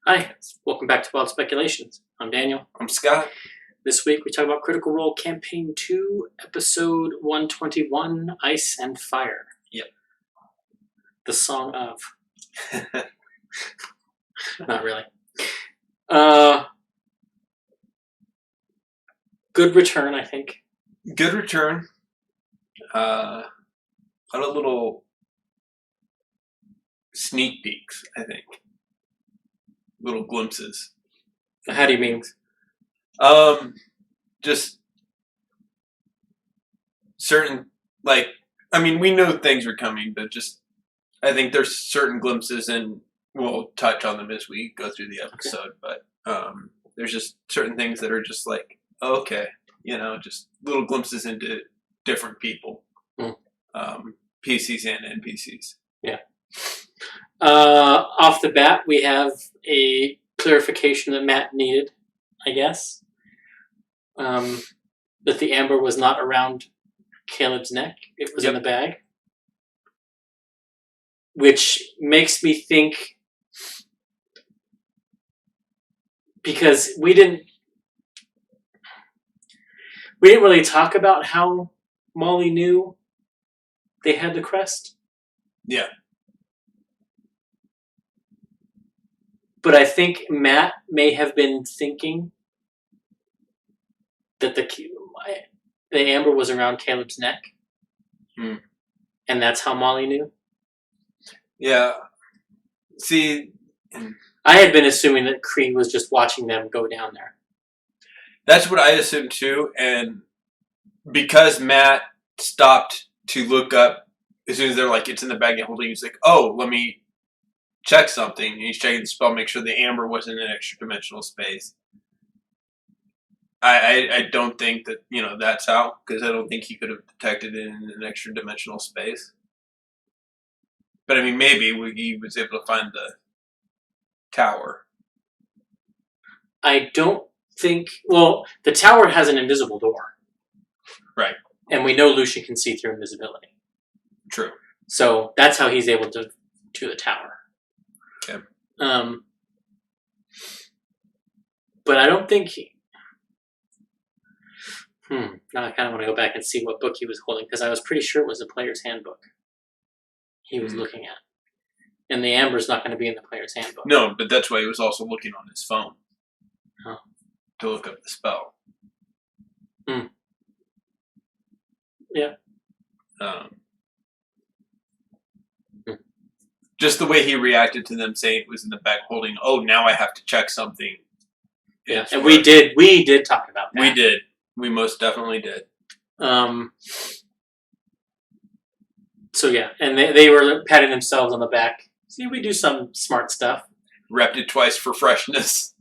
Hi, welcome back to Wild Speculations. I'm Daniel. I'm Scott. This week we talk about Critical Role Campaign 2, Episode 121, Ice and Fire. Yep. The song of. Not really. Good return, I think. Good return. A lot of little sneak peeks, I think. Little glimpses. How do you mean? Just certain, we know things are coming, but just, I think there's certain glimpses, and we'll touch on them as we go through the episode, but there's just certain things that are just like, okay, just little glimpses into different people. PCs and NPCs. Yeah. Off the bat, we have a clarification that Matt needed, I guess. That the amber was not around Caleb's neck. It was in the bag. Which makes me think, because we didn't really talk about how Molly knew they had the crest. Yeah. But I think Matt may have been thinking that the amber was around Caleb's neck. And that's how Molly knew. Yeah. See, I had been assuming that Creed was just watching them go down there. That's what I assumed too, and because Matt stopped to look up as soon as they're like, it's in the bag and holding, he's like, oh, let me check something. And he's checking the spell, make sure the amber wasn't in an extra dimensional space. I don't think that, that's how, because I don't think he could have detected it in an extra dimensional space. But I mean, maybe he was able to find the tower. I don't think... Well, the tower has an invisible door. Right. And we know Lucian can see through invisibility. True. So that's how he's able to the tower. Okay. But I don't think he... Now I kind of want to go back and see what book he was holding, because I was pretty sure it was the player's handbook he was looking at. And the amber's not going to be in the player's handbook. No, but that's why he was also looking on his phone. Oh. To look up the spell. Yeah. Just the way he reacted to them saying it was in the bag holding, oh, now I have to check something. Yeah, and we did talk about that. We did. We most definitely did. So yeah, and they were patting themselves on the back. See, we do some smart stuff. Repped it twice for freshness.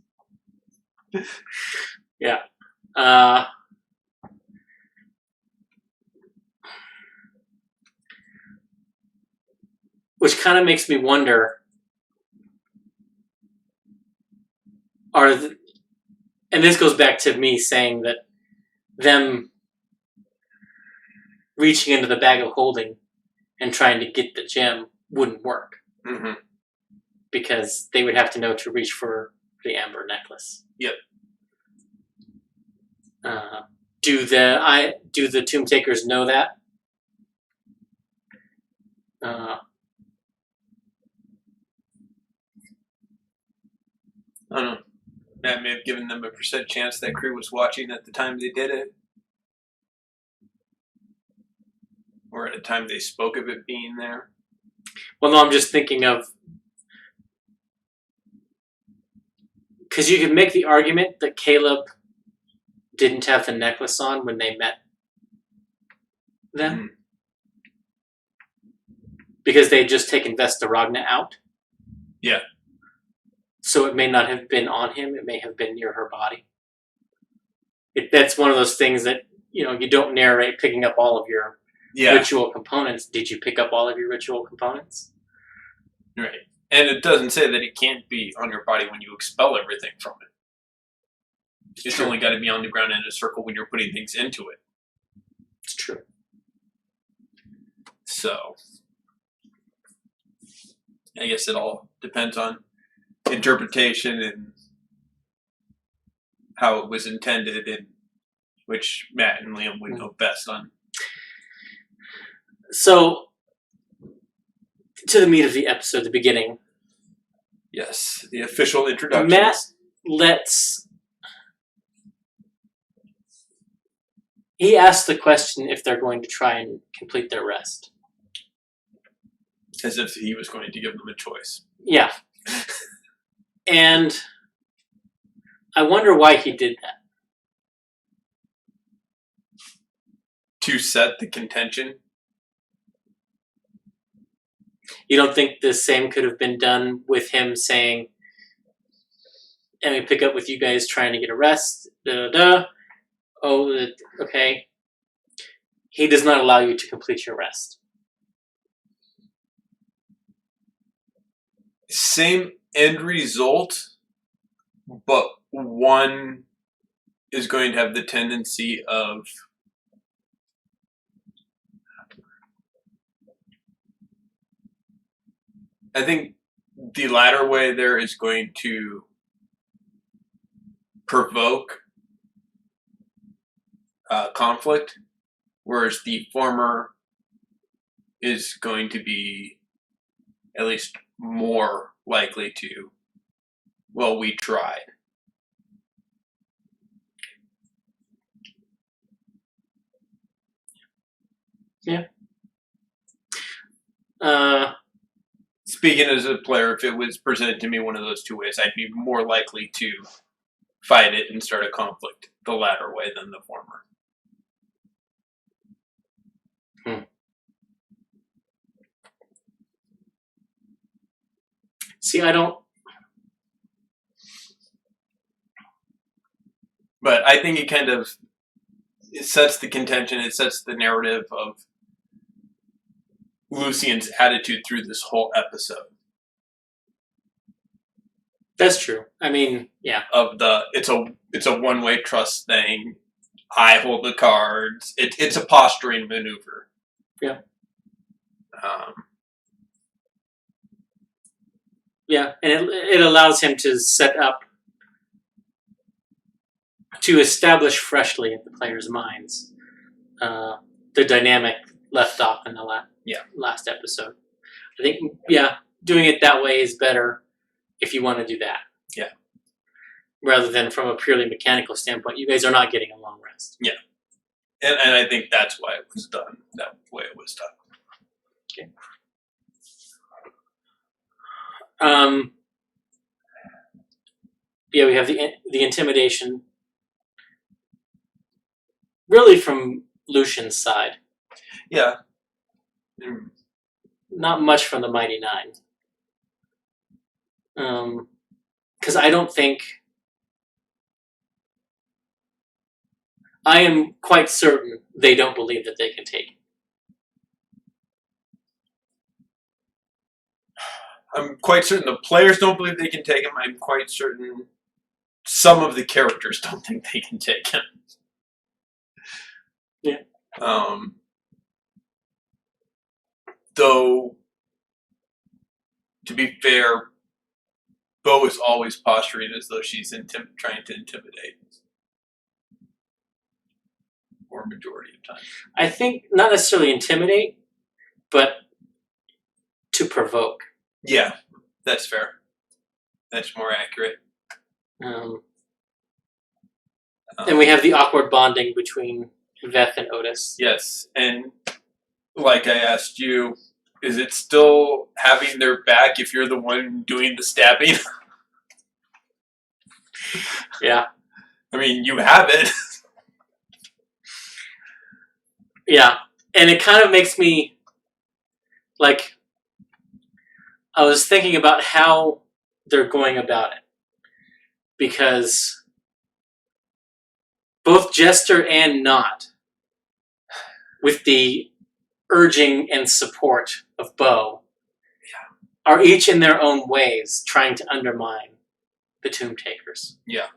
Yeah. Which kind of makes me wonder, and this goes back to me saying that them reaching into the bag of holding and trying to get the gem wouldn't work. Because they would have to know to reach for the amber necklace. Yep. Do the Tomb Takers know that? I don't know. That may have given them a % chance that crew was watching at the time they did it. Or at the time they spoke of it being there. Well, no, I'm just thinking of... Because you could make the argument that Caleb didn't have the necklace on when they met them. Because they had just taken Vesta Ragna out. Yeah. So it may not have been on him. It may have been near her body. That's one of those things that, you don't narrate picking up all of your ritual components. Did you pick up all of your ritual components? Right. And it doesn't say that it can't be on your body when you expel everything from it. It's only got to be on the ground in a circle when you're putting things into it. It's true. So, I guess it all depends on interpretation and how it was intended, and which Matt and Liam would know best on. So, to the meat of the episode, the beginning. Yes, the official introduction. Matt he asks the question if they're going to try and complete their rest. As if he was going to give them a choice. Yeah. And I wonder why he did that. To set the contention. You don't think the same could have been done with him saying, "Let me pick up with you guys trying to get a rest." Oh, okay. He does not allow you to complete your rest. Same end result, but one is going to have the tendency of I think the latter way there is going to provoke conflict, whereas the former is going to be at least more likely to, well, we tried. Yeah. Speaking as a player, if it was presented to me one of those two ways, I'd be more likely to fight it and start a conflict the latter way than the former. See, I don't... But I think it sets the contention, it sets the narrative of Lucien's attitude through this whole episode. That's true. I mean, yeah. It's a one-way trust thing. I hold the cards. It's a posturing maneuver. Yeah. Yeah, and it allows him to set up, to establish freshly in the players' minds the dynamic left off in the last episode. I think, doing it that way is better if you want to do that. Yeah. Rather than from a purely mechanical standpoint, you guys are not getting a long rest. Yeah. And I think that's why it was done that way it was done. Okay. We have the intimidation, really from Lucien's side. Yeah. Not much from the Mighty Nine. Because I don't think... I am quite certain they don't believe that they can take it. I'm quite certain the players don't believe they can take him. I'm quite certain some of the characters don't think they can take him. Yeah. Though, to be fair, Bo is always posturing as though she's trying to intimidate. Or majority of time. I think not necessarily intimidate, but to provoke. Yeah, that's fair. That's more accurate. And we have the awkward bonding between Veth and Otis. Yes, and like I asked you, is it still having their back if you're the one doing the stabbing? Yeah. I mean, you have it. Yeah, and it kind of makes me, like, I was thinking about how they're going about it. Because both Jester and Not, with the urging and support of Bo, are each in their own ways trying to undermine the Tomb Takers. Yeah.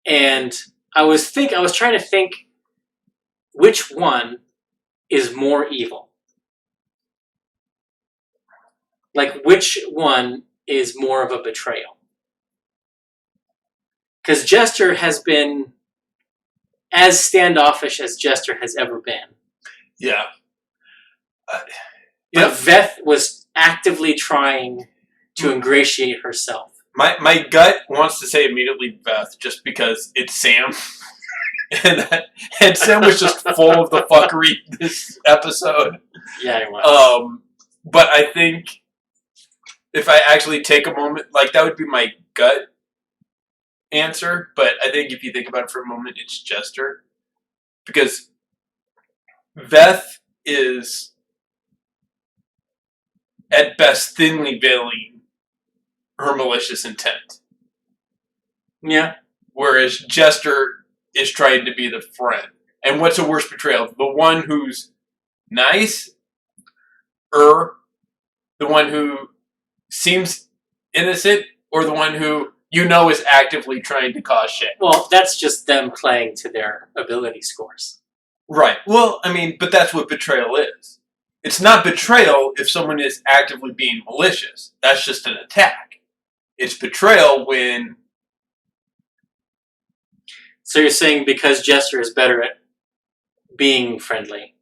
And I was trying to think which one is more evil. Like, which one is more of a betrayal. Because Jester has been as standoffish as Jester has ever been. Yeah. But Veth was actively trying to ingratiate herself. My gut wants to say immediately Veth, just because it's Sam. and Sam was just full of the fuckery this episode. Yeah, he was. But I think if I actually take a moment, like, that would be my gut answer. But I think if you think about it for a moment, it's Jester. Because Veth is, at best, thinly veiling her malicious intent. Yeah. Whereas Jester is trying to be the friend. And what's a worse betrayal? The one who's nice, or the one who seems innocent, or the one who is actively trying to cause shit? Well, that's just them playing to their ability scores. Right. Well, I mean, but that's what betrayal is. It's not betrayal if someone is actively being malicious. That's just an attack. It's betrayal when... So you're saying because Jester is better at being friendly,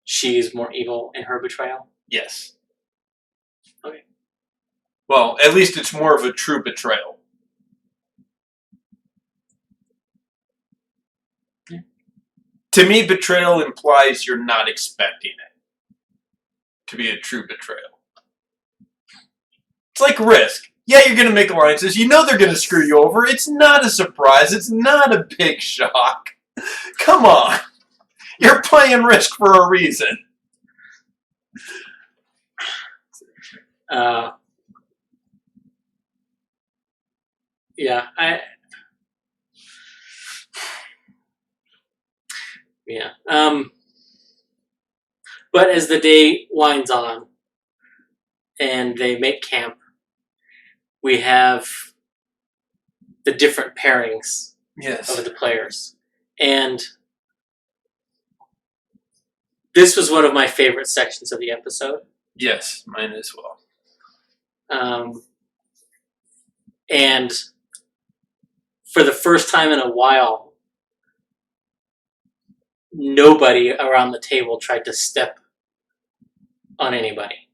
she's more evil in her betrayal? Yes. Okay. Well, at least it's more of a true betrayal. Yeah. To me, betrayal implies you're not expecting it to be a true betrayal. It's like Risk. Yeah, you're going to make alliances. You know they're going to screw you over. It's not a surprise. It's not a big shock. Come on. You're playing Risk for a reason. Yeah, but as the day winds on and they make camp, we have the different pairings of the players. And this was one of my favorite sections of the episode. Yes, mine as well. And for the first time in a while, nobody around the table tried to step on anybody.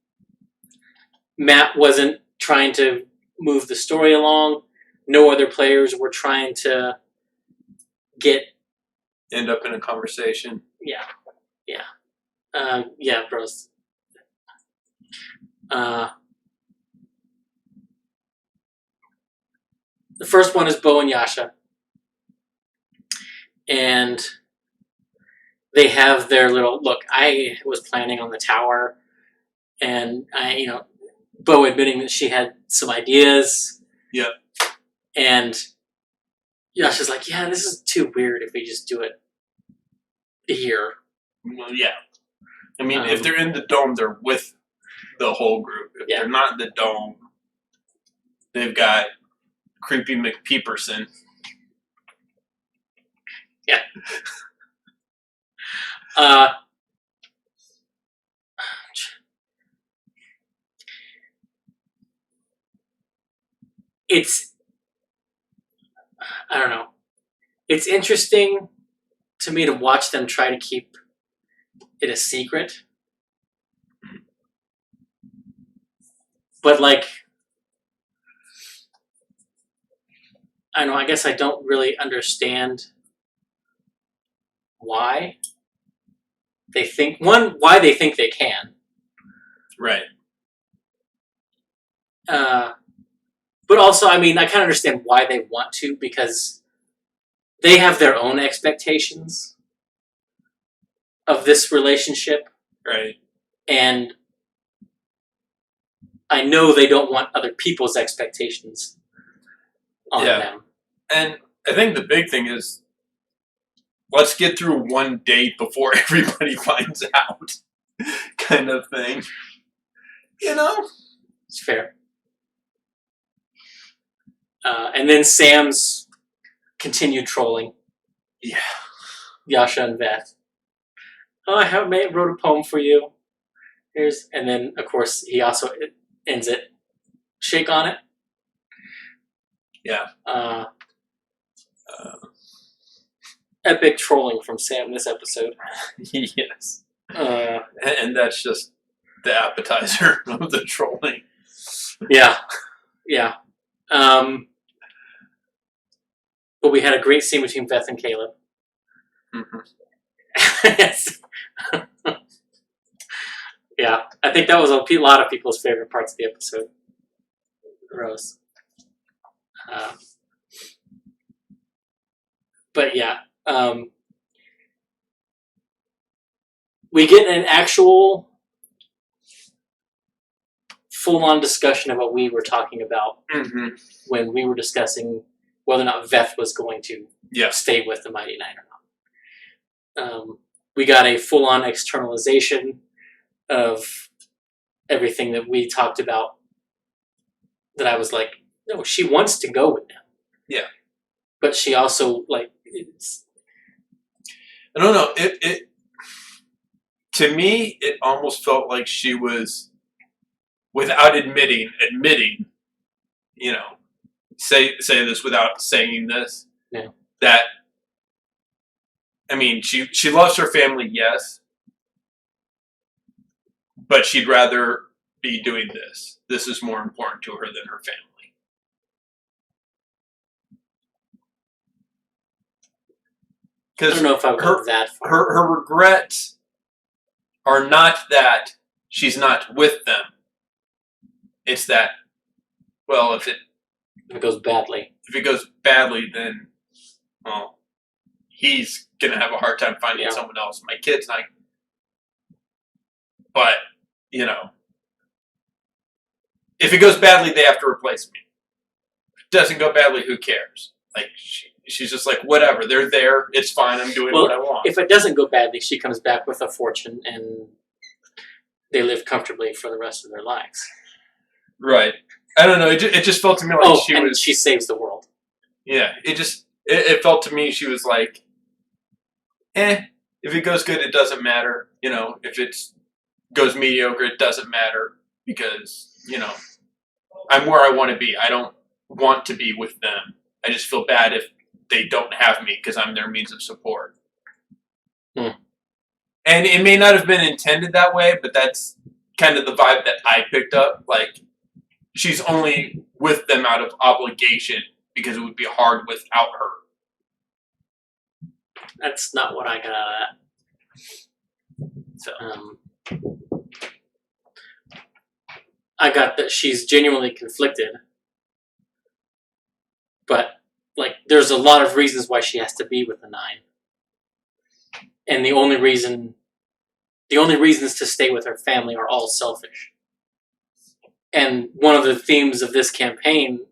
Matt wasn't trying to move the story along. No other players were trying to end up in a conversation. Yeah. Bros. The first one is Bo and Yasha. And they have their little, look, I was planning on the tower, and Bo admitting that she had some ideas. Yep. And Yasha's like, yeah, this is too weird if we just do it here. Well, yeah. I mean, if they're in the dome, they're with the whole group. If they're not in the dome, they've got Creepy McPeeperson. Yeah. I don't know. It's interesting to me to watch them try to keep it a secret. But, like, I don't know, I guess I don't really understand why they think, why they think they can. Right. But also, I mean, I kind of understand why they want to, because they have their own expectations of this relationship. Right. And I know they don't want other people's expectations on them. And I think the big thing is, let's get through one date before everybody finds out, kind of thing. You know? It's fair. And then Sam's continued trolling. Yeah. Yasha and Veth. Oh, I wrote a poem for you. And then, of course, he also ends it shake on it. Yeah. Epic trolling from Sam this episode. Yes. And that's just the appetizer of the trolling. Yeah. Yeah. But we had a great scene between Beth and Caleb. Yes. Yeah. I think that was a lot of people's favorite parts of the episode. Rose. But yeah. We get an actual full-on discussion of what we were talking about when we were discussing whether or not Veth was going to stay with the Mighty Nine or not. We got a full-on externalization of everything that we talked about that I was like, no, she wants to go with them. Yeah. But she also, like, it's... I don't know. It to me, it almost felt like she was, without admitting, you know, say this without saying this. Yeah. That, I mean, she loves her family, yes, but she'd rather be doing this. This is more important to her than her family. I don't know if I would go that far. Her regrets are not that she's not with them. It's that, well, if it goes badly. If it goes badly, then, well, he's going to have a hard time finding someone else. My kid's not. But, you know, if it goes badly, they have to replace me. If it doesn't go badly, who cares? Like, she's just like, whatever, they're there, it's fine, I'm doing what I want. If it doesn't go badly, she comes back with a fortune and they live comfortably for the rest of their lives. Right. I don't know, it just felt to me like she saves the world. Yeah, it felt to me she was like, if it goes good, it doesn't matter. You know, if it goes mediocre, it doesn't matter because, you know, I'm where I want to be. I don't want to be with them. I just feel bad if they don't have me because I'm their means of support. And it may not have been intended that way, but that's kind of the vibe that I picked up. Like, she's only with them out of obligation because it would be hard without her. That's not what I got out of that. So, I got that she's genuinely conflicted. But, like, there's a lot of reasons why she has to be with the Nine. And the only reasons to stay with her family are all selfish. And one of the themes of this campaign,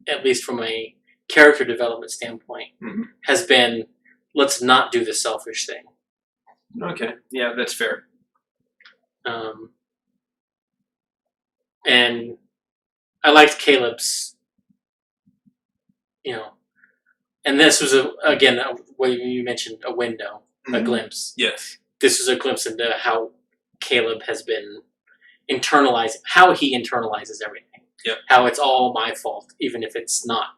at least from a character development standpoint, has been, let's not do the selfish thing. Okay, yeah, that's fair. And I liked Caleb's, you know, and this was, again, what you mentioned, a window, a glimpse. Yes. This was a glimpse into how Caleb has been how he internalizes everything. Yep. How it's all my fault, even if it's not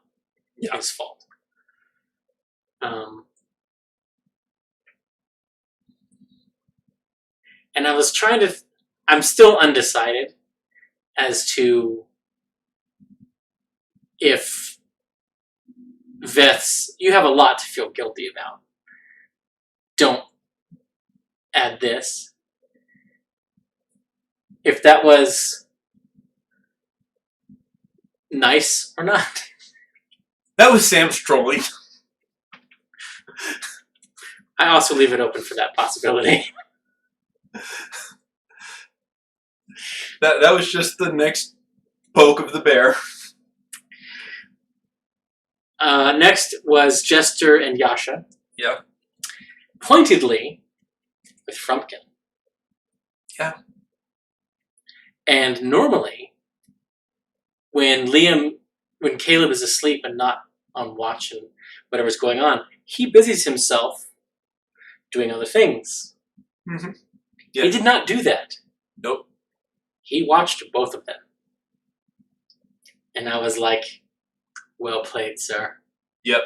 his fault. And I was I'm still undecided as to if you have a lot to feel guilty about. Don't add this. If that was nice or not. That was Sam's trolling. I also leave it open for that possibility. That was just the next poke of the bear. Next was Jester and Yasha. Yeah. Pointedly with Frumpkin. Yeah. And normally, when Caleb is asleep and not on watch and whatever's going on, he busies himself doing other things. Mm-hmm. Yeah. He did not do that. Nope. He watched both of them. And I was like, well played, sir. Yep.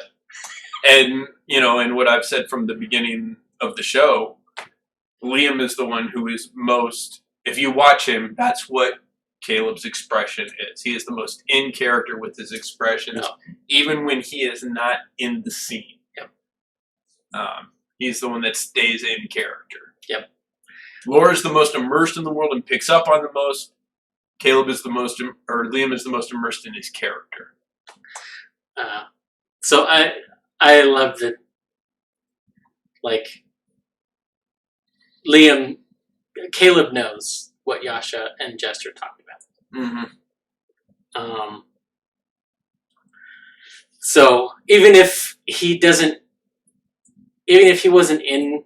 And, and what I've said from the beginning of the show, Liam is the one who is most, if you watch him, that's what Caleb's expression is. He is the most in character with his expressions, even when he is not in the scene. Yep. He's the one that stays in character. Yep. Laura's the most immersed in the world and picks up on the most. Liam is the most immersed in his character. So I love that, like, Caleb knows what Yasha and Jester talked about. Mm-hmm. So even if he wasn't in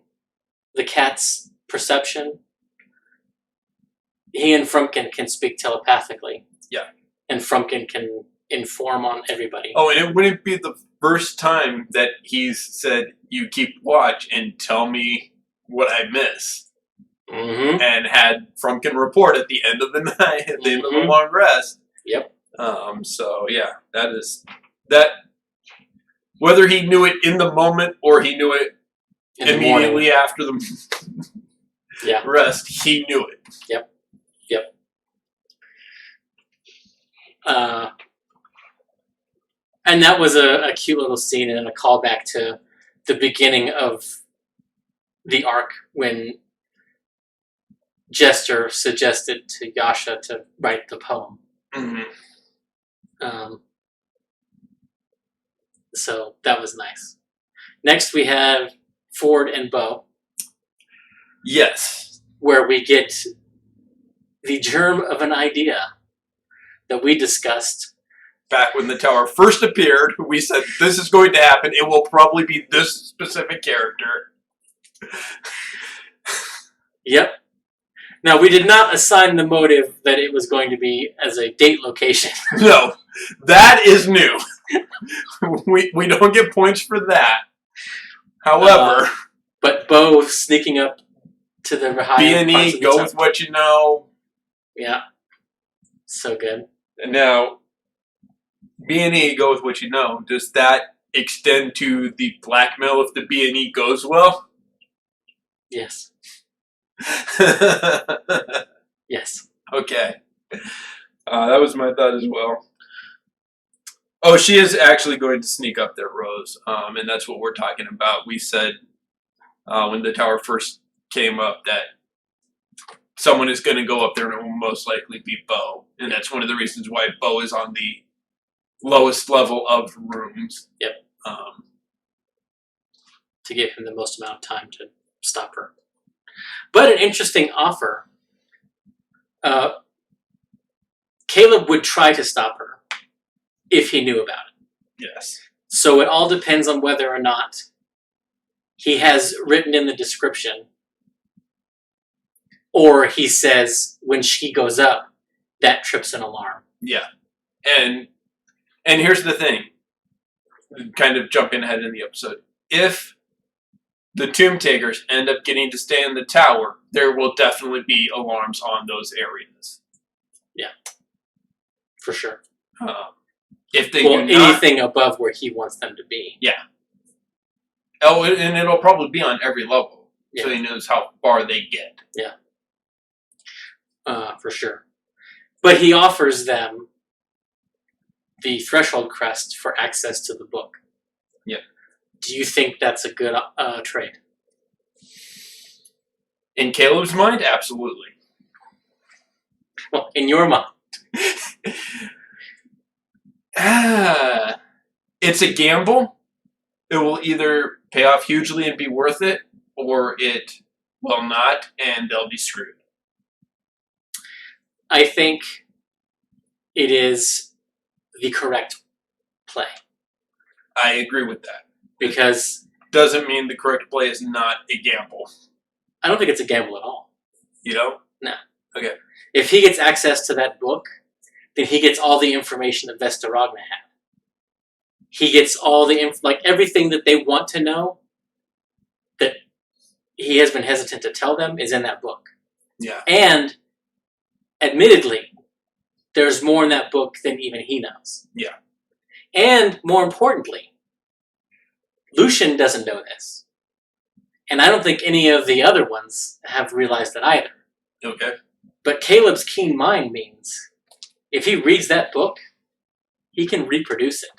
the cat's perception, he and Frumpkin can speak telepathically. Yeah. And Frumpkin can inform on everybody. Oh, and it wouldn't be the first time that he's said, you keep watch and tell me what I miss. Mm-hmm. And had Frumpkin report at the end of the night, at the end of the long rest. Yep. So yeah, that whether he knew it in the moment or he knew it immediately after the rest, he knew it. Yep. And that was a cute little scene and a callback to the beginning of the arc when Jester suggested to Yasha to write the poem. Mm-hmm. So that was nice. Next we have Ford and Bo. Yes. Where we get the germ of an idea that we discussed. Back when the tower first appeared, we said, this is going to happen. It will probably be this specific character. Yep. Now, we did not assign the motive that it was going to be as a date location. No, that is new. We don't get points for that. However... but Bo sneaking up to the high B&E, go with what you know. Yeah. So good. And now, B&E, go with what you know. Does that extend to the blackmail if the B&E goes well? Yes. Yes. Okay. That was my thought as well. Oh, she is actually going to sneak up there, Rose. And that's what we're talking about. We said when the tower first came up that someone is going to go up there and it will most likely be Bo. And that's one of the reasons why Bo is on the lowest level of rooms. Yep. To give him the most amount of time to stop her. But an interesting offer. Caleb would try to stop her if he knew about it. Yes. So it all depends on whether or not he has written in the description or he says when she goes up, that trips an alarm. Yeah. And here's the thing. Kind of jumping ahead in the episode. If the Tomb Takers end up getting to stay in the tower, there will definitely be alarms on those areas. Yeah. For sure. If they do anything above where he wants them to be. Yeah. Oh, and it'll probably be on every level. Yeah. So he knows how far they get. Yeah. For sure. But he offers them the Threshold Crest for access to the book. Yeah. Do you think that's a good trade? In Caleb's mind, absolutely. Well, in your mind. It's a gamble. It will either pay off hugely and be worth it, or it will not, and they'll be screwed. I think it is the correct play. I agree with that. Because... doesn't mean the correct play is not a gamble. I don't think it's a gamble at all. You know? No. Okay. If he gets access to that book, then he gets all the information that Vestaragna had. He gets all the everything that they want to know that he has been hesitant to tell them is in that book. Yeah. And admittedly, there's more in that book than even he knows. Yeah. And more importantly, Lucian doesn't know this. And I don't think any of the other ones have realized that either. Okay. But Caleb's keen mind means if he reads that book, he can reproduce it.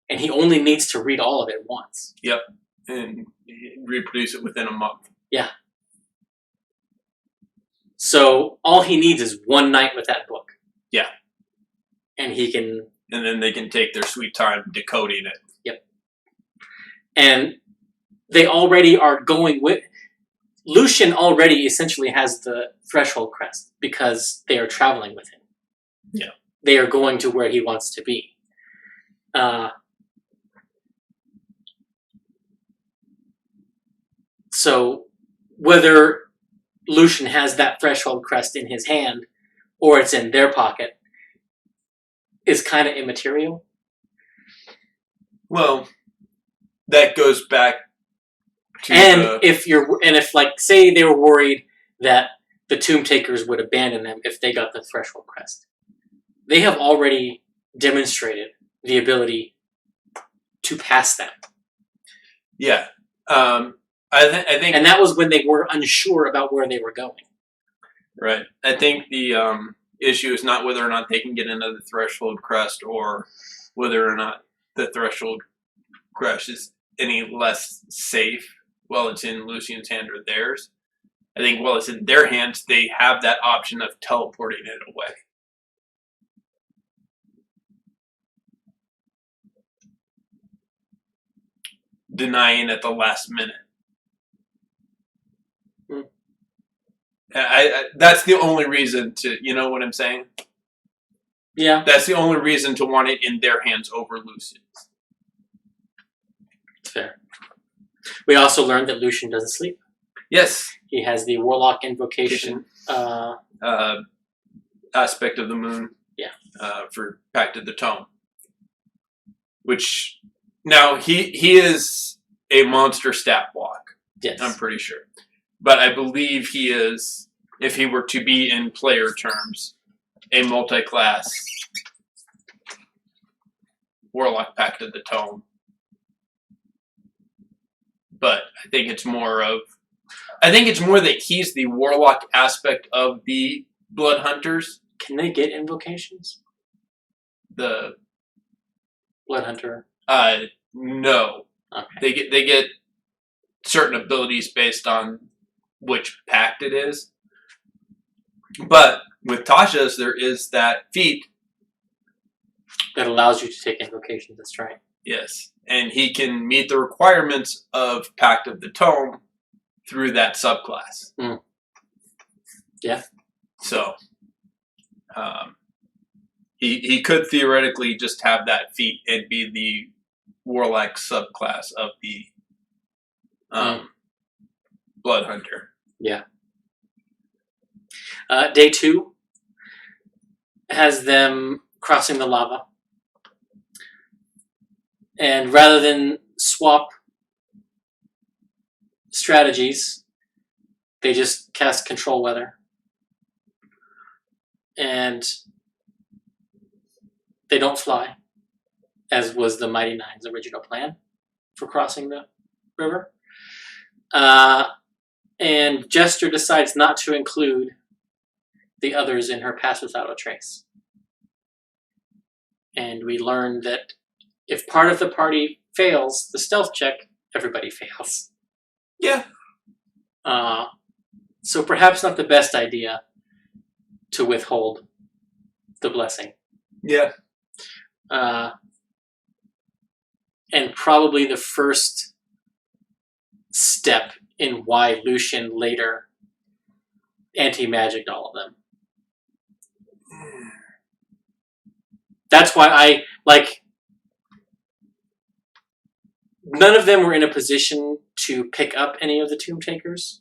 And he only needs to read all of it once. Yep. And reproduce it within a month. Yeah. So all he needs is one night with that book. Yeah. And he can... And then they can take their sweet time decoding it. Yep. And they already are going with... Lucian already essentially has the threshold crest because they are traveling with him. Yeah. They are going to where he wants to be. So whether Lucian has that threshold crest in his hand or it's in their pocket is kind of immaterial. Well, that goes back to if like say they were worried that the Tomb Takers would abandon them if they got the threshold crest. They have already demonstrated the ability to pass them. Yeah. I think, and that was when they were unsure about where they were going. Right. I think the issue is not whether or not they can get another threshold crest or whether or not the threshold crest is any less safe while it's in Lucian's hand or theirs. I think while it's in their hands, they have that option of teleporting it away. Denying at the last minute. That's the only reason to, you know what I'm saying? Yeah. That's the only reason to want it in their hands over Lucian's. Fair. We also learned that Lucian doesn't sleep. Yes. He has the Warlock invocation. Aspect of the moon. Yeah. For Pact of the Tome. Which, now, he is a monster stat block. Yes. I'm pretty sure. But I believe he is, if he were to be in player terms, a multi-class Warlock Pact of the Tome. But I think it's more that he's the Warlock aspect of the Blood Hunters. Can they get invocations? The Blood Hunter? No. Okay. They get certain abilities based on which pact it is. But with Tasha's, there is that feat that allows you to take invocations. That's right. Yes. And he can meet the requirements of Pact of the Tome through that subclass. Mm. Yeah. So, he could theoretically just have that feat and be the Warlock subclass of the Blood Hunter. Yeah. Day 2 has them crossing the lava. And rather than swap strategies, they just cast Control Weather. And they don't fly, as was the Mighty Nine's original plan for crossing the river. And Jester decides not to include the others in her Pass Without a Trace. And we learn that if part of the party fails the stealth check, everybody fails. Yeah. So perhaps not the best idea to withhold the blessing. Yeah. And probably the first step in why Lucian later anti-magicked all of them. That's why none of them were in a position to pick up any of the Tomb Takers,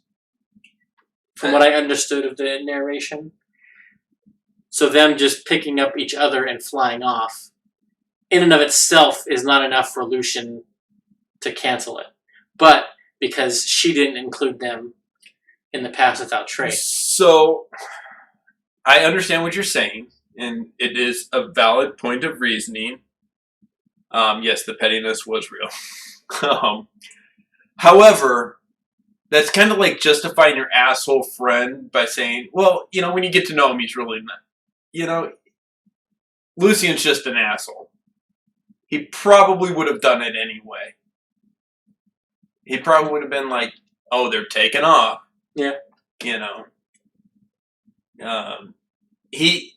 from what I understood of the narration. So them just picking up each other and flying off, in and of itself, is not enough for Lucian to cancel it. But because she didn't include them in the Pass Without Trace. So, I understand what you're saying. and it is a valid point of reasoning. Yes, the pettiness was real. However, that's kind of like justifying your asshole friend by saying, well, when you get to know him, he's really not. Lucian's just an asshole. He probably would have done it anyway. He probably would have been like, oh, they're taking off. Yeah. He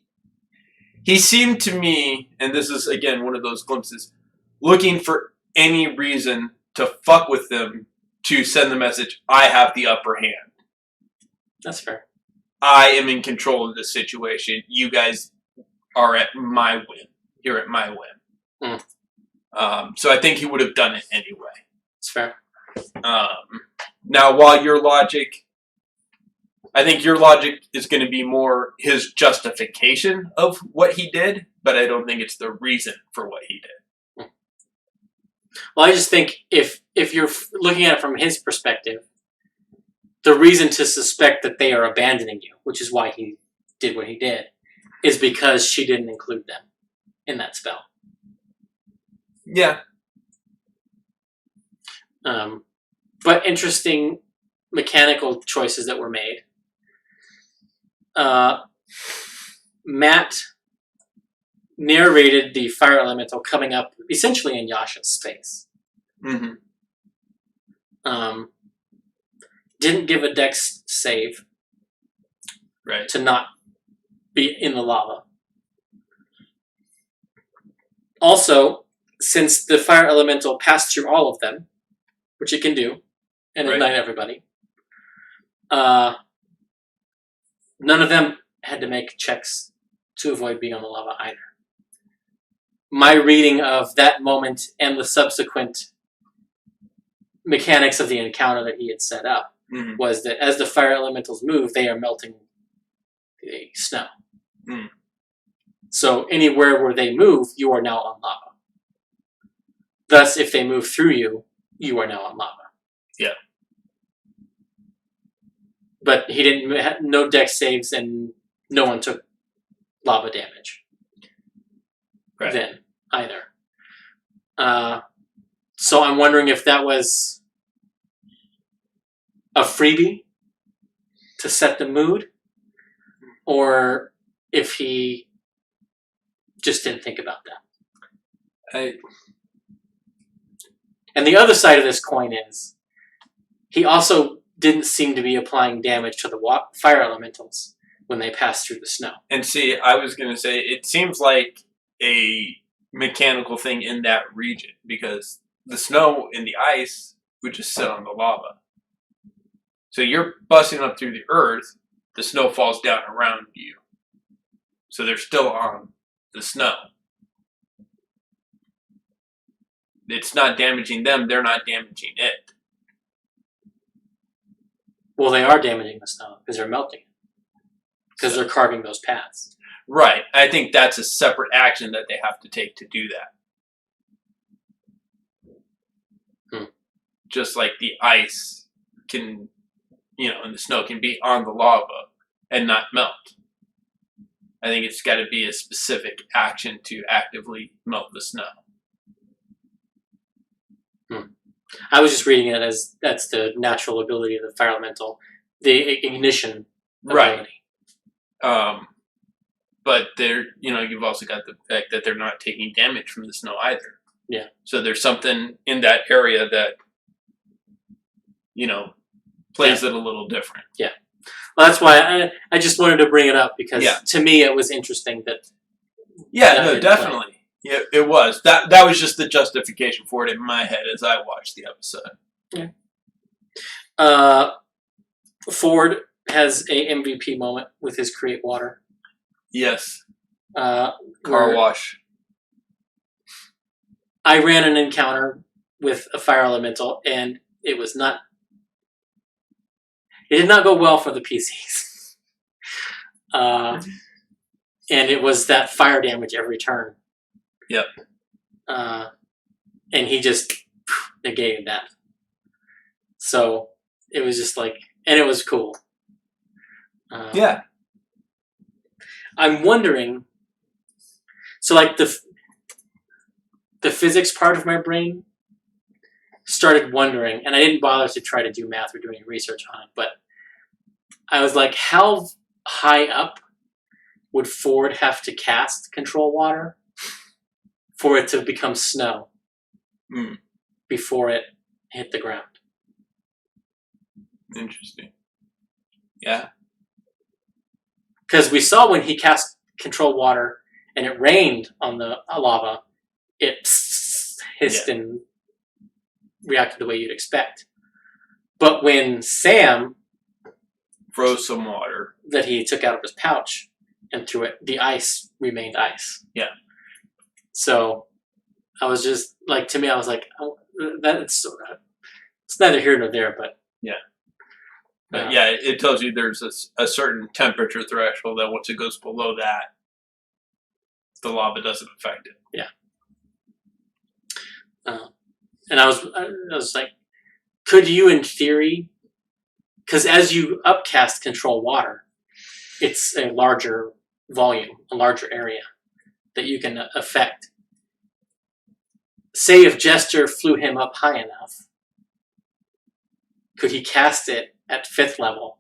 seemed to me, and this is, again, one of those glimpses, looking for any reason to fuck with them to send the message, I have the upper hand. That's fair. I am in control of this situation. You guys are at my whim. You're at my whim. So I think he would have done it anyway. That's fair. Now, while I think your logic is going to be more his justification of what he did, but I don't think it's the reason for what he did. Well, I just think if you're looking at it from his perspective, the reason to suspect that they are abandoning you, which is why he did what he did, is because she didn't include them in that spell. Yeah. But interesting mechanical choices that were made. Matt narrated the fire elemental coming up essentially in Yasha's space. Mm-hmm. Didn't give a dex save. Right. To not be in the lava. Also, since the fire elemental passed through all of them, which it can do, and ignite everybody, none of them had to make checks to avoid being on the lava either. My reading of that moment and the subsequent mechanics of the encounter that he had set up was that as the fire elementals move, they are melting the snow. Mm. So anywhere where they move, you are now on lava. Thus, if they move through you, you are now on lava. Yeah. But he didn't, no dex saves, and no one took lava damage. Right. Then, either. So I'm wondering if that was a freebie to set the mood, or if he just didn't think about that. And the other side of this coin is, he also didn't seem to be applying damage to the fire elementals when they passed through the snow. And see, I was going to say, it seems like a mechanical thing in that region, because the snow and the ice would just sit on the lava. So you're busting up through the earth, the snow falls down around you. So they're still on the snow. It's not damaging them, they're not damaging it. Well, they are damaging the snow because they're melting it. Because they're carving those paths. Right. I think that's a separate action that they have to take to do that. Just like the ice can, and the snow can be on the lava and not melt. I think it's got to be a specific action to actively melt the snow. I was just reading it as that's the natural ability of the fire elemental, the ignition ability. Right. But you've also got the fact that they're not taking damage from the snow either. Yeah. So there's something in that area that, plays it a little different. Yeah. Well, that's why I just wanted to bring it up because to me it was interesting that. Yeah, no, definitely. Yeah, it was. That was just the justification for it in my head as I watched the episode. Yeah. Ford has a MVP moment with his create water. Yes. Car wash. I ran an encounter with a fire elemental, and it was not. It did not go well for the PCs. And it was that fire damage every turn. Yep. And he just negated that. So it was just like, and it was cool. Yeah. I'm wondering So like the physics part of my brain started wondering, and I didn't bother to try to do math or do any research on it, but I was like, how high up would Ford have to cast control water for it to become snow before it hit the ground? Interesting. Yeah. Because we saw when he cast control water and it rained on the lava, it hissed and reacted the way you'd expect. But when Sam froze some water that he took out of his pouch and threw it, the ice remained ice. Yeah. So I was just like, to me, I was like, oh, it's neither here nor there, but yeah. But yeah, it tells you there's a certain temperature threshold that once it goes below that, the lava doesn't affect it. Yeah. And I was like, could you, in theory, because as you upcast control water, it's a larger volume, a larger area that you can affect. Say if Jester flew him up high enough, could he cast it at 5th level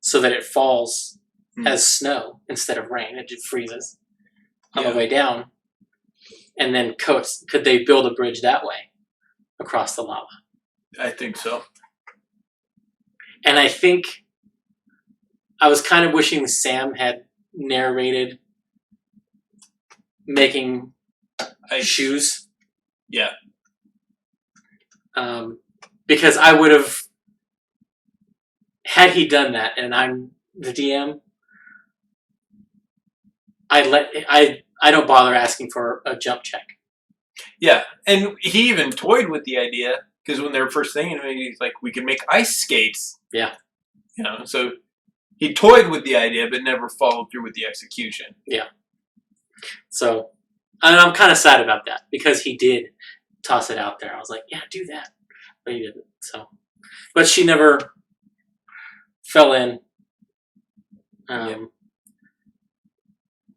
so that it falls as snow instead of rain? It just freezes on the way down. And then coats. Could they build a bridge that way across the lava? I think so. And I think I was kind of wishing Sam had narrated making shoes. Yeah. Because I would have, had he done that, and I'm the DM, I don't bother asking for a jump check. Yeah, and he even toyed with the idea, because when they were first thinking of it, he's like, we can make ice skates. Yeah. You know, so he toyed with the idea, but never followed through with the execution. Yeah. So, and I'm kind of sad about that, because he did toss it out there. I was like, yeah, do that. But he didn't, so. But she never fell in.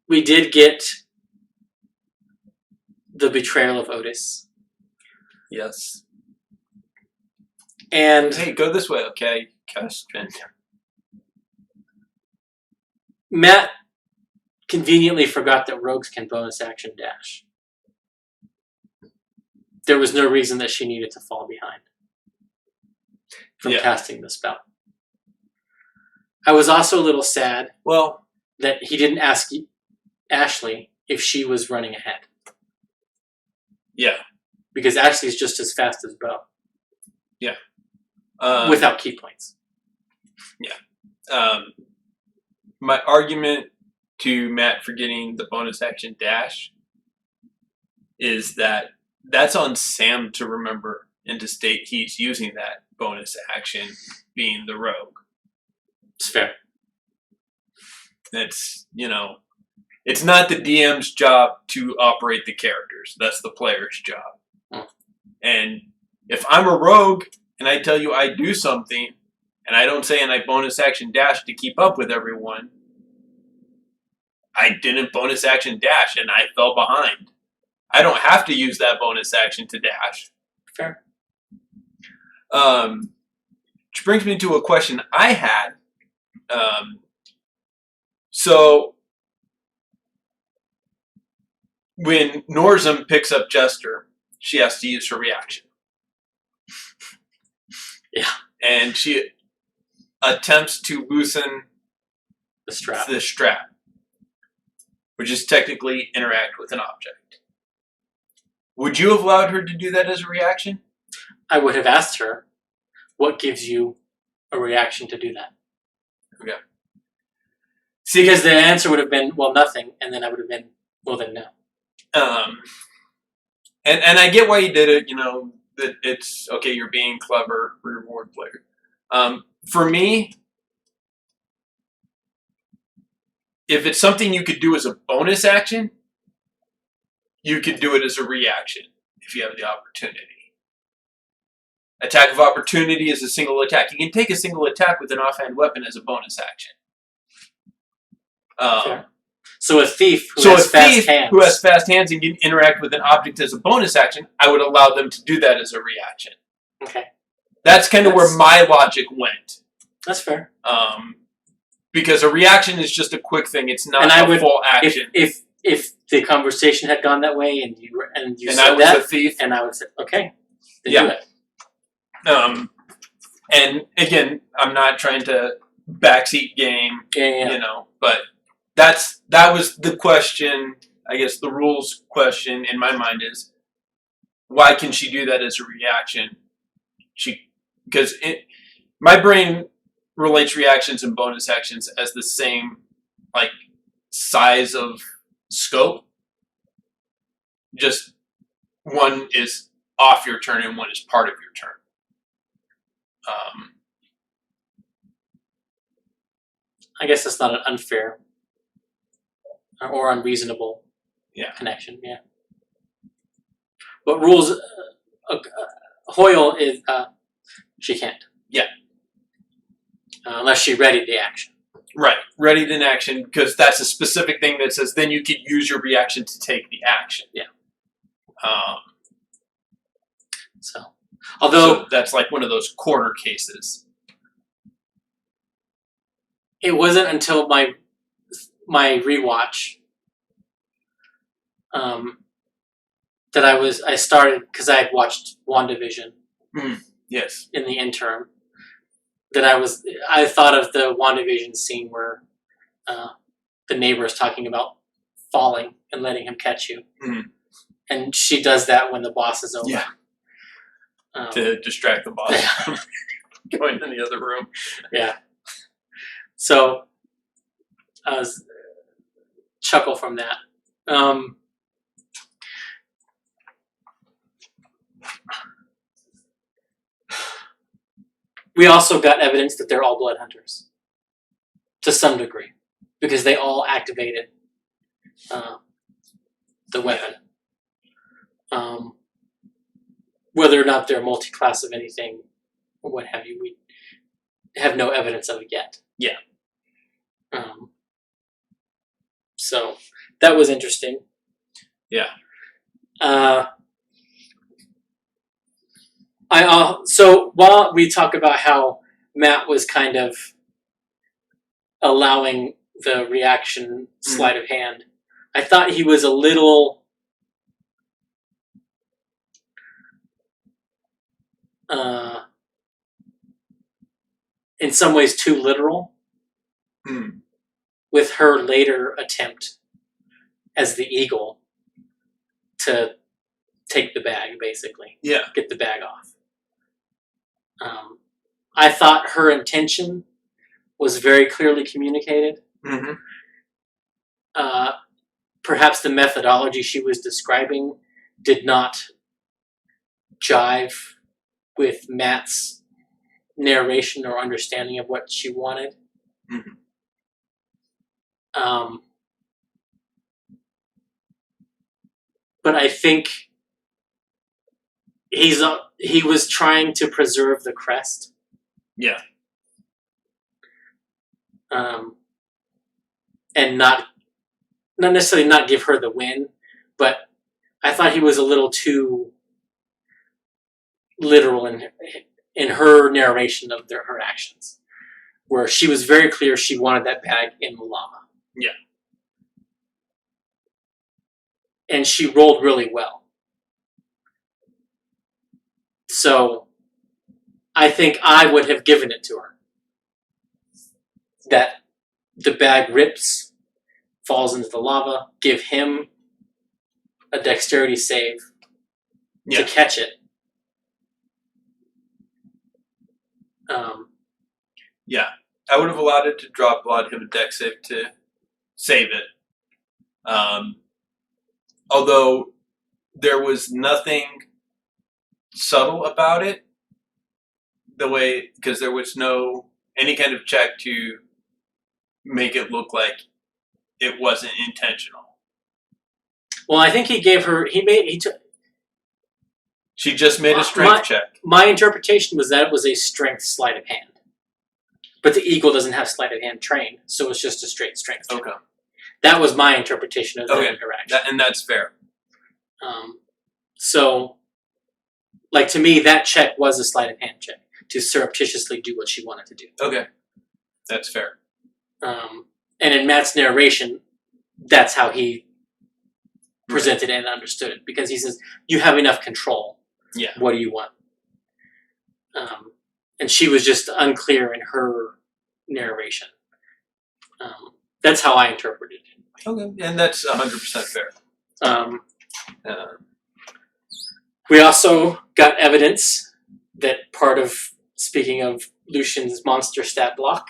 We did get the betrayal of Otis. Yes. And hey, go this way, okay? Matt conveniently forgot that rogues can bonus action dash. There was no reason that she needed to fall behind from casting the spell. I was also a little sad that he didn't ask Ashley if she was running ahead. Yeah. Because Ashley's just as fast as Bo. Yeah. Without key points. Yeah. My argument to Matt for getting the bonus action dash is that that's on Sam to remember and to state he's using that bonus action being the rogue. It's fair. It's, it's not the DM's job to operate the characters. That's the player's job. Oh. And if I'm a rogue and I tell you I do something and I don't say and I bonus action dash to keep up with everyone, I didn't bonus action dash and I fell behind. I don't have to use that bonus action to dash. Fair. Which brings me to a question I had. So when Norzum picks up Jester, she has to use her reaction. Yeah. And she attempts to loosen the strap, which is technically interact with an object. Would you have allowed her to do that as a reaction? I would have asked her, what gives you a reaction to do that? Okay. See, because the answer would have been, well, nothing, and then I would have been, well, then no. And I get why you did it, that it's, okay, you're being clever, reward player. For me, if it's something you could do as a bonus action, you could do it as a reaction if you have the opportunity. Attack of opportunity is a single attack. You can take a single attack with an offhand weapon as a bonus action. So a thief who has fast hands and can interact with an object as a bonus action, I would allow them to do that as a reaction. Okay. That's kind of where my logic went. That's fair. Because a reaction is just a quick thing. It's not a full action. If the conversation had gone that way and you said I was that, a thief, and I would say, okay, then do it. And again, I'm not trying to backseat game, Yeah. you know, but that was the question. I guess the rules question in my mind is, why can she do that as a reaction? Because my brain relates reactions and bonus actions as the same, like, size of scope. Just one is off your turn and one is part of your turn. I guess that's not an unfair or unreasonable connection. Yeah. But rules, Hoyle is she can't. Yeah. Unless she readied the action. Right, readied in action, because that's a specific thing that says then you could use your reaction to take the action. Yeah. So that's like one of those quarter cases. It wasn't until my rewatch that I started, because I had watched WandaVision. Yes. In the interim, that I thought of the WandaVision scene where the neighbor is talking about falling and letting him catch you. And she does that when the boss is over. Yeah. To distract the boss from going in the other room. Yeah. So I was chuckle from that. We also got evidence that they're all blood hunters, to some degree, because they all activated the weapon. Whether or not they're multi-class of anything, or what have you, we have no evidence of it yet. Yeah. So that was interesting. Yeah. So while we talk about how Matt was kind of allowing the reaction sleight of hand, I thought he was a little in some ways too literal with her later attempt as the eagle to take the bag, basically. Yeah. Get the bag off. I thought her intention was very clearly communicated. Perhaps the methodology she was describing did not jive with Matt's narration or understanding of what she wanted. But I think he was trying to preserve the crest. Yeah. And not necessarily not give her the win, but I thought he was a little too literal in her narration of her actions, where she was very clear she wanted that bag in the lava. Yeah. And she rolled really well. So I think I would have given it to her. That the bag rips, falls into the lava, give him a dexterity save to catch it. Yeah, I would have allowed it to drop, allowed him a dex save to save it. Although there was nothing subtle about it, because there was no any kind of check to make it look like it wasn't intentional. Well, I think he gave her. She just made a strength check. My interpretation was that it was a strength sleight of hand, but the eagle doesn't have sleight of hand trained, so it's just a straight strength check. Okay. That was my interpretation of that interaction. And that's fair. So, like, to me, that check was a sleight of hand check to surreptitiously do what she wanted to do. Okay. That's fair. And in Matt's narration, that's how he presented it and understood it. Because he says, you have enough control. Yeah. What do you want? And she was just unclear in her narration. That's how I interpreted it. Okay. And that's 100% fair. We also got evidence that part of, speaking of Lucian's monster stat block,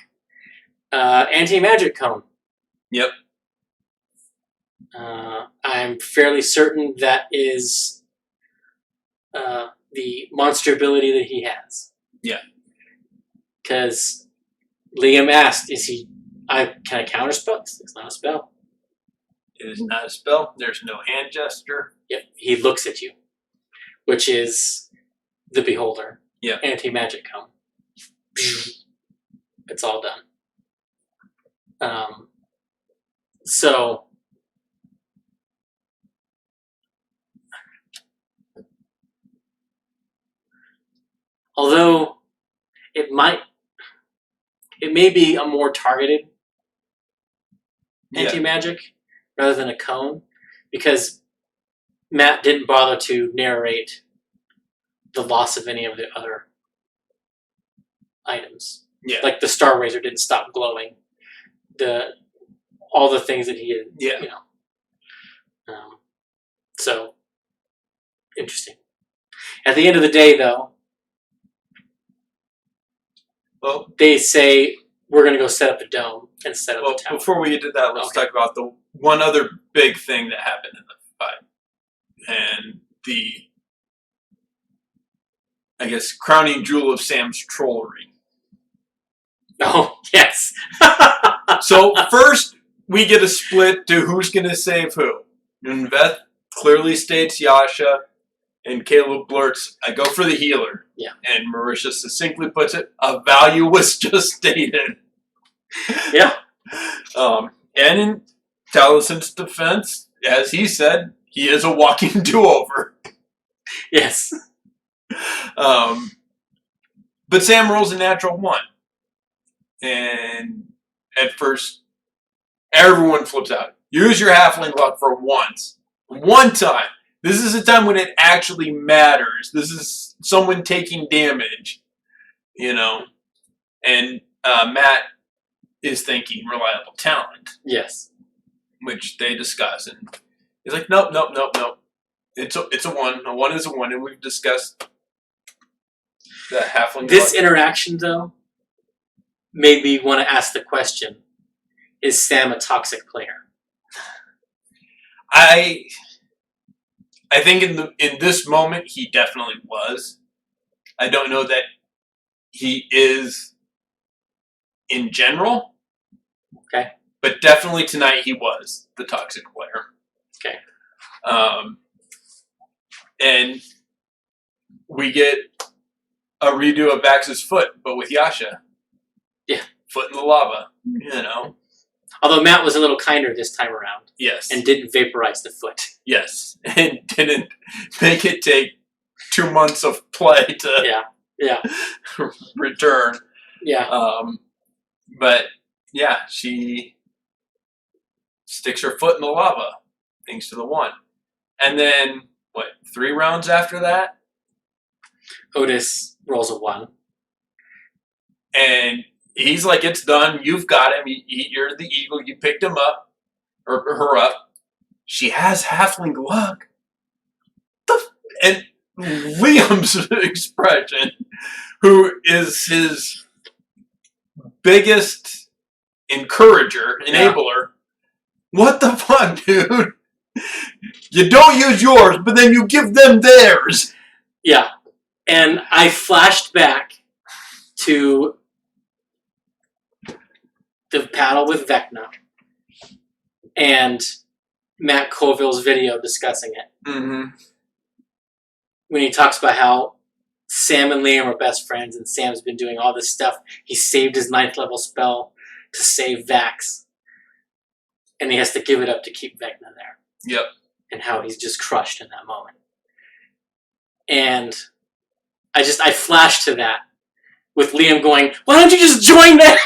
anti-magic cone. Yep. I'm fairly certain that is the monster ability that he has. Yeah. Because Liam asked, can I counterspell? It's not a spell. It is not a spell. There's no hand gesture. Yep. He looks at you, which is the Beholder. Yeah. Anti-magic cone. It's all done. So although it may be a more targeted anti-magic rather than a cone, because Matt didn't bother to narrate the loss of any of the other items. Yeah. Like the Star Razor didn't stop glowing. All the things that he had, you know. So, interesting. At the end of the day, though, they say, we're going to go set up the dome and set up the tower. Before we get to that, let's talk about the one other big thing that happened in the fight. And the, I guess, crowning jewel of Sam's trollery. Oh, yes. So, first, we get a split to who's going to save who. And Beth clearly states Yasha, and Caleb blurts, I go for the healer. Yeah. And Marisha succinctly puts it, a value was just stated. Yeah. And in Talison's defense, as he said, he is a walking do-over. Yes. But Sam rolls a natural 1. And at first, everyone flips out. Use your halfling luck for once. One time. This is a time when it actually matters. This is someone taking damage. You know? And Matt is thinking reliable talent. Yes. Which they discuss. And he's like, nope. It's a 1. A 1 is a 1. And we've discussed the halfling This luck. interaction, though, made me want to ask the question, is Sam a toxic player? I think in this moment he definitely was. I don't know that he is in general. Okay. But definitely tonight he was the toxic player. Okay. And we get a redo of Bax's foot, but with Yasha. Yeah. Foot in the lava. You know. Although Matt was a little kinder this time around. Yes. And didn't vaporize the foot. Yes. And didn't make it take 2 months of play to return. Yeah. But yeah, she sticks her foot in the lava, thanks to the 1. And then, 3 rounds after that? Otis rolls a 1. And he's like, it's done. You've got him. You're the eagle. You picked him up. Or her up. She has halfling luck. And Liam's expression, who is his biggest encourager, enabler. What the fuck, dude? You don't use yours, but then you give them theirs. Yeah. And I flashed back to the paddle with Vecna and Matt Colville's video discussing it. Mm-hmm. When he talks about how Sam and Liam are best friends and Sam's been doing all this stuff. He saved his 9th level spell to save Vax. and he has to give it up to keep Vecna there. Yep. And how he's just crushed in that moment. And I flashed to that with Liam going, why don't you just join them?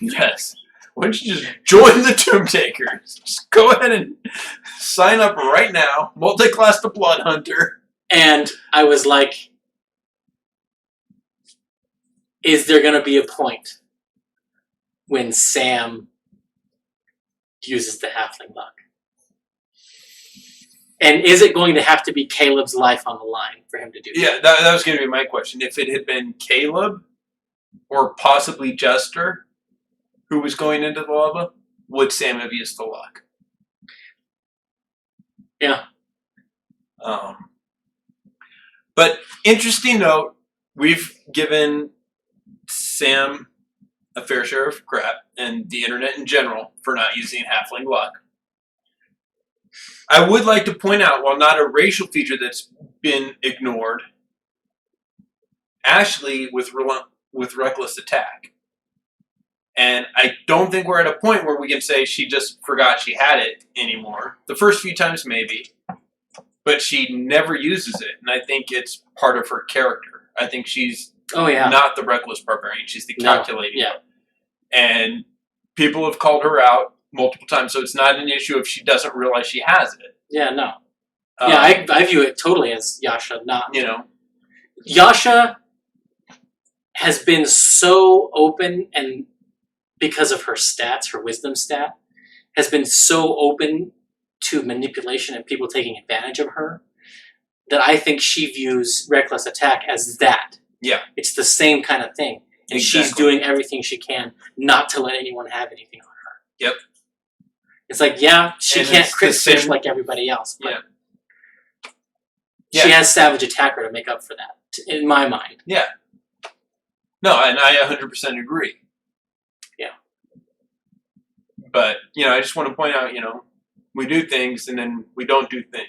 Yes. Why don't you just join the Tomb Takers? Just go ahead and sign up right now. Multi-class the Blood Hunter. And I was like, is there going to be a point when Sam uses the halfling luck? And is it going to have to be Caleb's life on the line for him to do that? Yeah, that was going to be my question. If it had been Caleb or possibly Jester who was going into the lava, would Sam have used the luck? Yeah. But interesting note, we've given Sam a fair share of crap and the internet in general for not using halfling luck. I would like to point out, while not a racial feature that's been ignored, Ashley with reckless attack. And I don't think we're at a point where we can say she just forgot she had it anymore. The first few times maybe, but she never uses it. And I think it's part of her character. I think she's not the reckless barbarian. She's the calculating one. And people have called her out multiple times, so it's not an issue if she doesn't realize she has it. Yeah, no. I view it totally as Yasha, not... You know. Yasha has been so open, and because of her stats, her wisdom stat, has been so open to manipulation and people taking advantage of her, that I think she views reckless attack as that. Yeah. It's the same kind of thing. And she's doing everything she can not to let anyone have anything on her. Yep. It's like, she can't crit fish like everybody else. But she has Savage Attacker to make up for that, in my mind. Yeah. No, and I 100% agree. Yeah. But, I just want to point out, we do things and then we don't do things,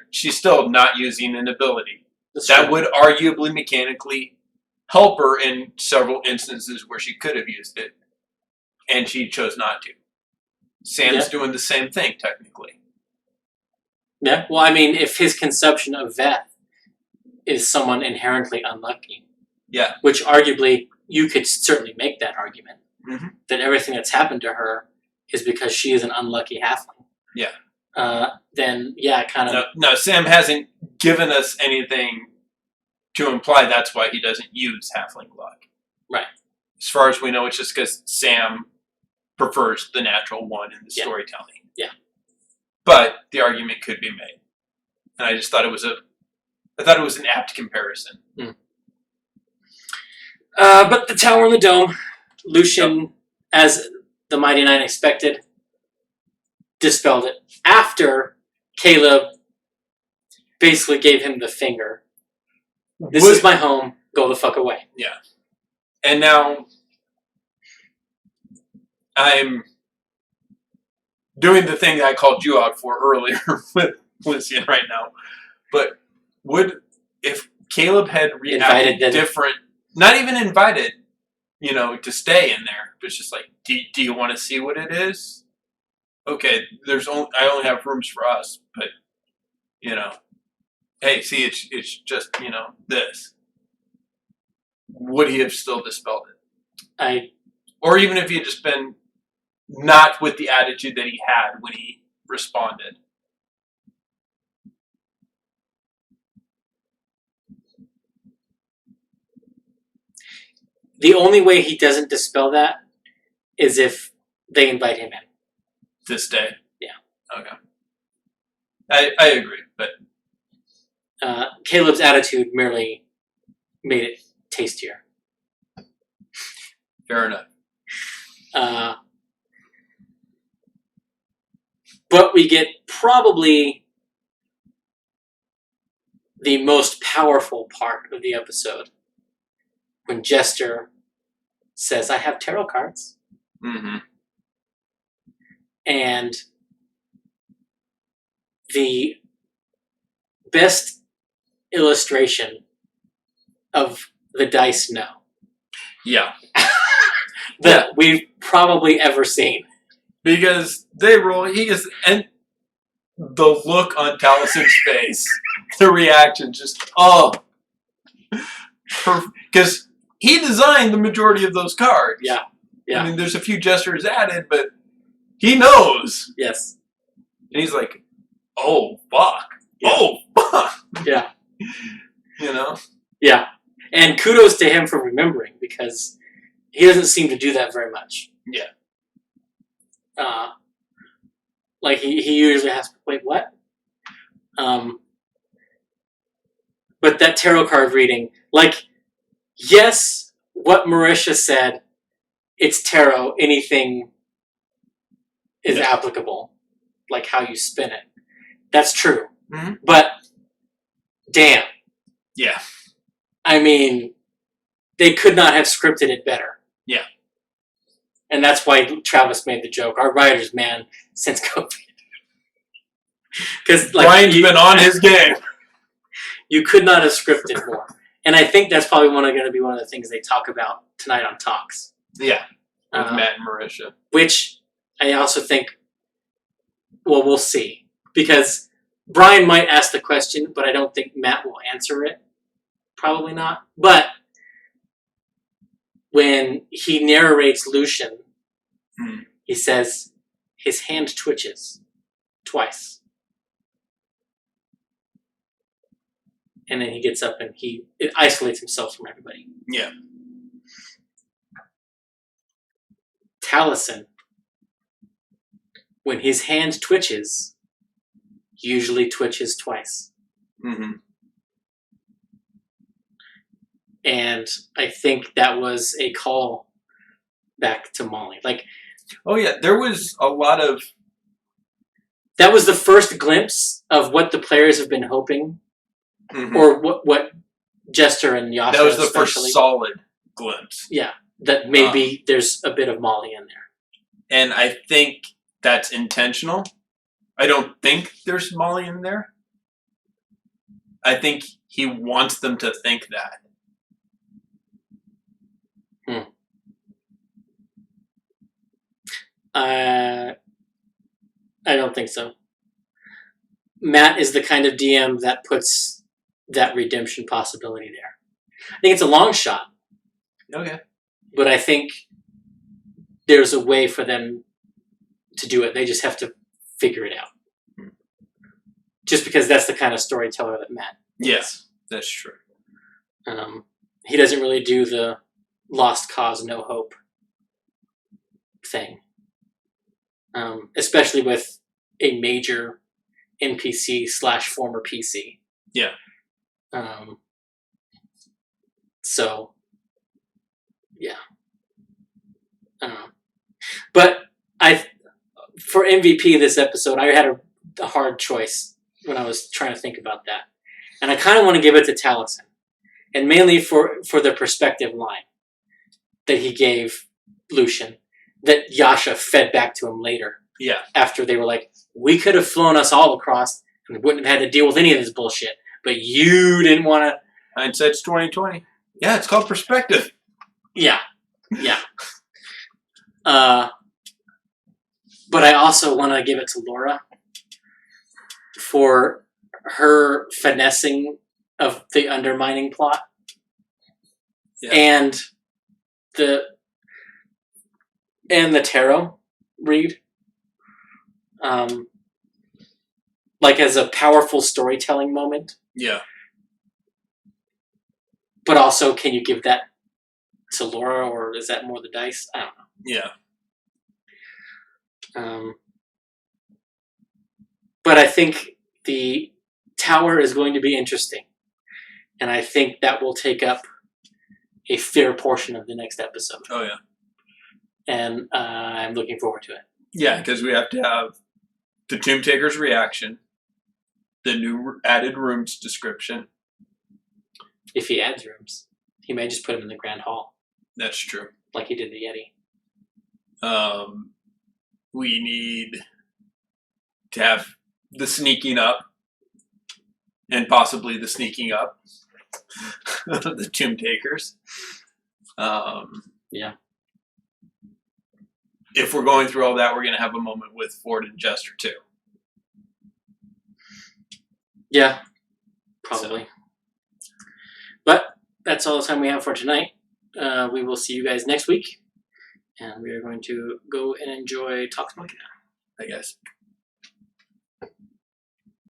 she's still not using an ability. That would arguably mechanically help her in several instances where she could have used it, and she chose not to. Sam's doing the same thing, technically. Yeah, well, I mean, if his conception of Veth is someone inherently unlucky, which arguably you could certainly make that argument, that everything that's happened to her is because she is an unlucky halfling. Yeah. Then, kind of... No, Sam hasn't given us anything to imply that's why he doesn't use halfling luck. Right. As far as we know, it's just because Sam prefers the natural one in the storytelling. Yeah. But the argument could be made. And I just thought it was an apt comparison. But the tower and the dome, Lucian, as the Mighty Nine expected, dispelled it. After Caleb basically gave him the finger. This is my home. Go the fuck away. Yeah. And now I'm doing the thing I called you out for earlier with Lucian right now. But if Caleb had reacted different, not even invited, to stay in there, but it's just like, do you want to see what it is? Okay, I only have rooms for us, but, hey, see, it's just, this. Would he have still dispelled it? Or even if he had just been not with the attitude that he had when he responded. The only way he doesn't dispel that is if they invite him in. This day? Yeah. Okay. I agree, but... Caleb's attitude merely made it tastier. Fair enough. But we get probably the most powerful part of the episode when Jester says, I have tarot cards. Mm-hmm. And the best illustration of the dice no. Yeah. That we've probably ever seen. Because they roll. And the look on Talison's face, the reaction, just because he designed the majority of those cards. Yeah. I mean, there's a few gestures added, but he knows. Yes. And he's like, "Oh fuck! Yeah. Oh fuck!" Yeah. You know. Yeah, and kudos to him for remembering, because he doesn't seem to do that very much. Yeah. Like he usually has to wait. What? But that tarot card reading, like, yes, what Marisha said, it's tarot. Anything is applicable, like how you spin it. That's true. Mm-hmm. But damn. Yeah. I mean, they could not have scripted it better. Yeah. And that's why Travis made the joke. Our writers, man, since COVID. Because Brian's been on his game. You could not have scripted more. And I think that's probably going to be one of the things they talk about tonight on Talks. Yeah. With Matt and Marisha. Which I also think, well, we'll see. Because Brian might ask the question, but I don't think Matt will answer it. Probably not. But when he narrates Lucian, he says his hand twitches twice. And then he gets up and it isolates himself from everybody. Yeah. Taliesin, when his hand twitches, usually twitches twice. Mm-hmm. And I think that was a call back to Molly. Like, oh yeah, there was a lot of. That was the first glimpse of what the players have been hoping, or what Jester and Yasha. That was the first solid glimpse. Yeah, that maybe there's a bit of Molly in there, and I think that's intentional. I don't think there's Molly in there. I think he wants them to think that. I don't think so. Matt is the kind of DM that puts that redemption possibility there. I think it's a long shot. Okay. But I think there's a way for them to do it. They just have to figure it out. Just because that's the kind of storyteller that Matt is. Yes, that's true. He doesn't really do the lost cause, no hope thing. Especially with a major NPC / former PC. Yeah. So, yeah. But for MVP this episode, I had a hard choice when I was trying to think about that. And I kind of want to give it to Taliesin. And mainly for the perspective line that he gave Lucian, that Yasha fed back to him later. Yeah. After they were like, we could have flown us all across and wouldn't have had to deal with any of this bullshit. But you didn't want to. Hindsight's 20/20. Yeah, it's called perspective. Yeah. Yeah. But I also want to give it to Laura for her finessing of the undermining plot. Yeah. And the tarot read. Like as a powerful storytelling moment. Yeah. But also, can you give that to Laura, or is that more the dice? I don't know. Yeah. But I think the tower is going to be interesting. And I think that will take up a fair portion of the next episode. Oh, yeah. And I'm looking forward to it. Yeah, because we have to have the Tomb Taker's reaction, the new added rooms description. If he adds rooms, he may just put them in the Grand Hall. That's true. Like he did the Yeti. We need to have the sneaking up, and possibly the sneaking up of the Tomb Takers. Yeah. if we're going through all that, we're going to have a moment with Ford and Jester too. Yeah, probably. So. But that's all the time we have for tonight. We will see you guys next week. And we are going to go and enjoy Talks Machnia, I guess.